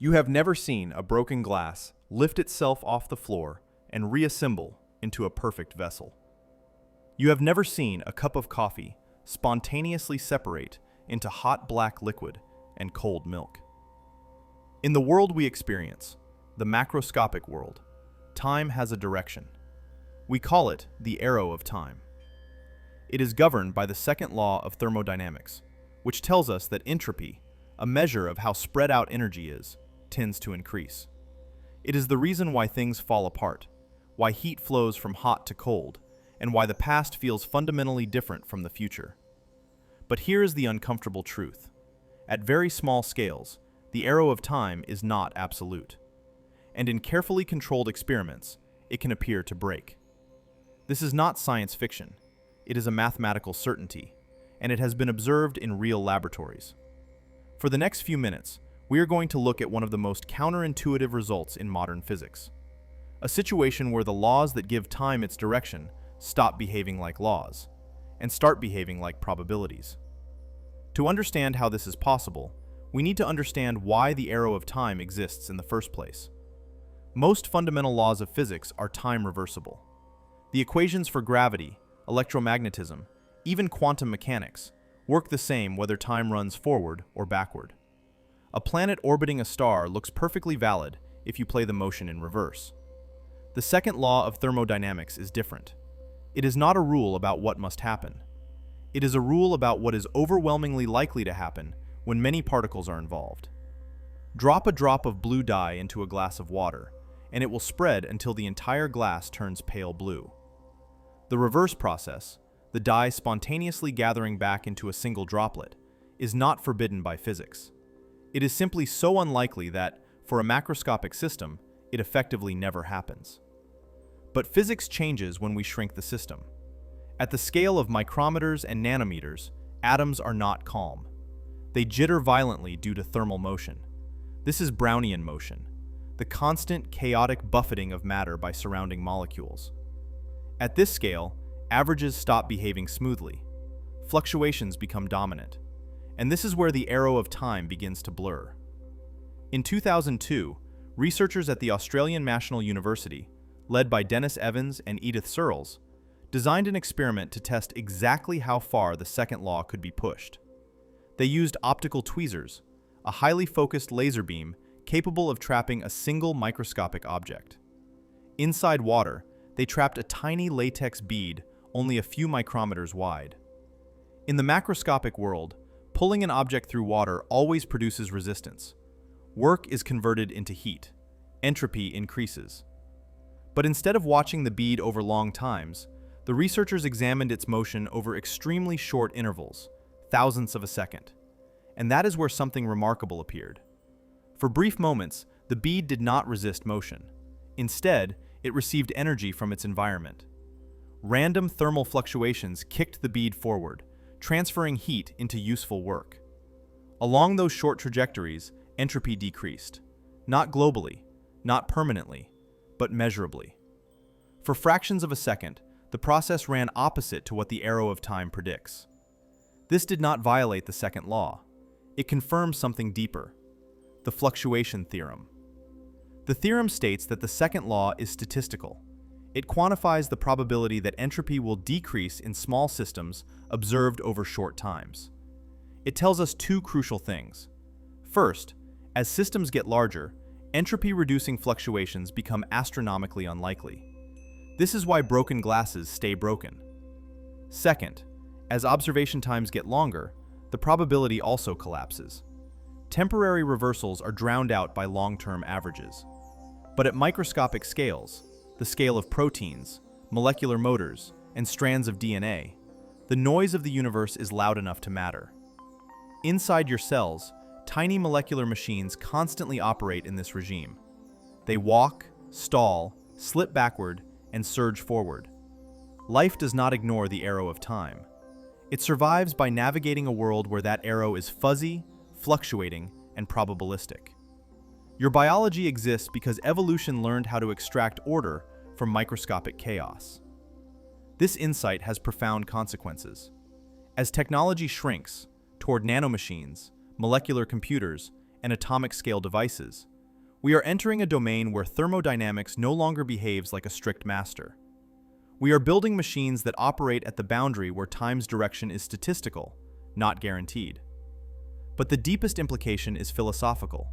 You have never seen a broken glass lift itself off the floor and reassemble into a perfect vessel. You have never seen a cup of coffee spontaneously separate into hot black liquid and cold milk. In the world we experience, the macroscopic world, time has a direction. We call it the arrow of time. It is governed by the second law of thermodynamics, which tells us that entropy, a measure of how spread out energy is, tends to increase. It is the reason why things fall apart, why heat flows from hot to cold, and why the past feels fundamentally different from the future. But here is the uncomfortable truth. At very small scales, the arrow of time is not absolute. And in carefully controlled experiments, it can appear to break. This is not science fiction. It is a mathematical certainty, and it has been observed in real laboratories. For the next few minutes, we are going to look at one of the most counterintuitive results in modern physics. A situation where the laws that give time its direction stop behaving like laws, and start behaving like probabilities. To understand how this is possible, we need to understand why the arrow of time exists in the first place. Most fundamental laws of physics are time reversible. The equations for gravity, electromagnetism, even quantum mechanics, work the same whether time runs forward or backward. A planet orbiting a star looks perfectly valid if you play the motion in reverse. The second law of thermodynamics is different. It is not a rule about what must happen. It is a rule about what is overwhelmingly likely to happen when many particles are involved. Drop a drop of blue dye into a glass of water, and it will spread until the entire glass turns pale blue. The reverse process, the dye spontaneously gathering back into a single droplet, is not forbidden by physics. It is simply so unlikely that, for a macroscopic system, it effectively never happens. But physics changes when we shrink the system. At the scale of micrometers and nanometers, atoms are not calm. They jitter violently due to thermal motion. This is Brownian motion, the constant, chaotic buffeting of matter by surrounding molecules. At this scale, averages stop behaving smoothly. Fluctuations become dominant. And this is where the arrow of time begins to blur. In 2002, researchers at the Australian National University, led by Dennis Evans and Edith Searles, designed an experiment to test exactly how far the second law could be pushed. They used optical tweezers, a highly focused laser beam capable of trapping a single microscopic object. Inside water, they trapped a tiny latex bead only a few micrometers wide. In the macroscopic world, pulling an object through water always produces resistance. Work is converted into heat. Entropy increases. But instead of watching the bead over long times, the researchers examined its motion over extremely short intervals, thousandths of a second. And that is where something remarkable appeared. For brief moments, the bead did not resist motion. Instead, it received energy from its environment. Random thermal fluctuations kicked the bead forward, transferring heat into useful work. Along those short trajectories, entropy decreased. Not globally, not permanently, but measurably. For fractions of a second, the process ran opposite to what the arrow of time predicts. This did not violate the second law. It confirmed something deeper: the fluctuation theorem. The theorem states that the second law is statistical. It quantifies the probability that entropy will decrease in small systems observed over short times. It tells us two crucial things. First, as systems get larger, entropy-reducing fluctuations become astronomically unlikely. This is why broken glasses stay broken. Second, as observation times get longer, the probability also collapses. Temporary reversals are drowned out by long-term averages. But at microscopic scales, the scale of proteins, molecular motors, and strands of DNA, the noise of the universe is loud enough to matter. Inside your cells, tiny molecular machines constantly operate in this regime. They walk, stall, slip backward, and surge forward. Life does not ignore the arrow of time. It survives by navigating a world where that arrow is fuzzy, fluctuating, and probabilistic. Your biology exists because evolution learned how to extract order from microscopic chaos. This insight has profound consequences. As technology shrinks toward nanomachines, molecular computers, and atomic-scale devices, we are entering a domain where thermodynamics no longer behaves like a strict master. We are building machines that operate at the boundary where time's direction is statistical, not guaranteed. But the deepest implication is philosophical.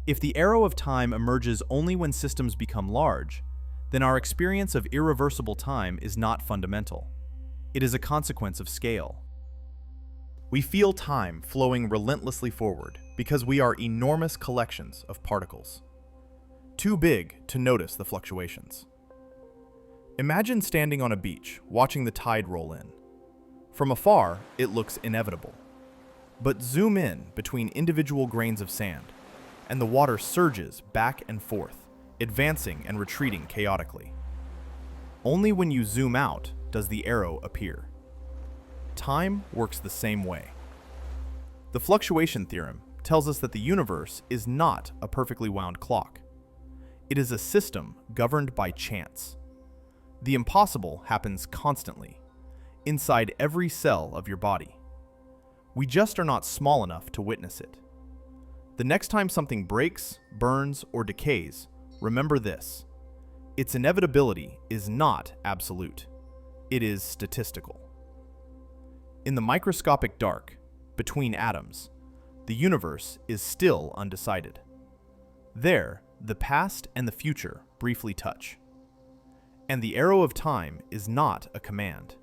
If the arrow of time emerges only when systems become large, then our experience of irreversible time is not fundamental. It is a consequence of scale. We feel time flowing relentlessly forward because we are enormous collections of particles, too big to notice the fluctuations. Imagine standing on a beach, watching the tide roll in. From afar, it looks inevitable. But zoom in between individual grains of sand, and the water surges back and forth, advancing and retreating chaotically. Only when you zoom out does the arrow appear. Time works the same way. The fluctuation theorem tells us that the universe is not a perfectly wound clock. It is a system governed by chance. The impossible happens constantly, inside every cell of your body. We just are not small enough to witness it. The next time something breaks, burns, or decays, remember this: its inevitability is not absolute. It is statistical. In the microscopic dark, between atoms, the universe is still undecided. There, the past and the future briefly touch. And the arrow of time is not a command.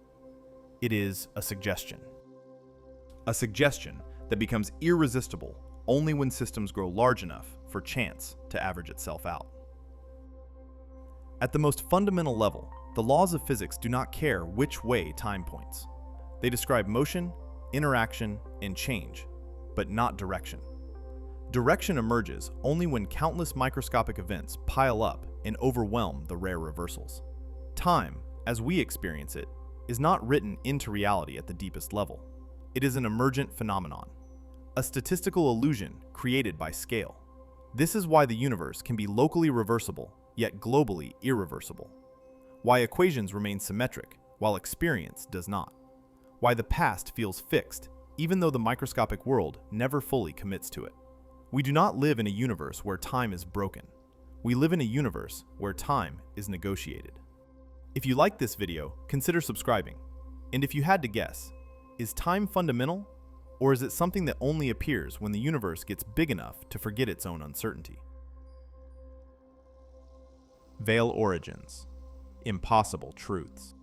It is a suggestion. A suggestion that becomes irresistible only when systems grow large enough for chance to average itself out. At the most fundamental level, the laws of physics do not care which way time points. They describe motion, interaction, and change, but not direction. Direction emerges only when countless microscopic events pile up and overwhelm the rare reversals. Time, as we experience it, is not written into reality at the deepest level. It is an emergent phenomenon, a statistical illusion created by scale. This is why the universe can be locally reversible, yet globally irreversible. Why equations remain symmetric, while experience does not. Why the past feels fixed, even though the microscopic world never fully commits to it. We do not live in a universe where time is broken. We live in a universe where time is negotiated. If you liked this video, consider subscribing. And if you had to guess, is time fundamental, or is it something that only appears when the universe gets big enough to forget its own uncertainty? Veil origins. Impossible truths.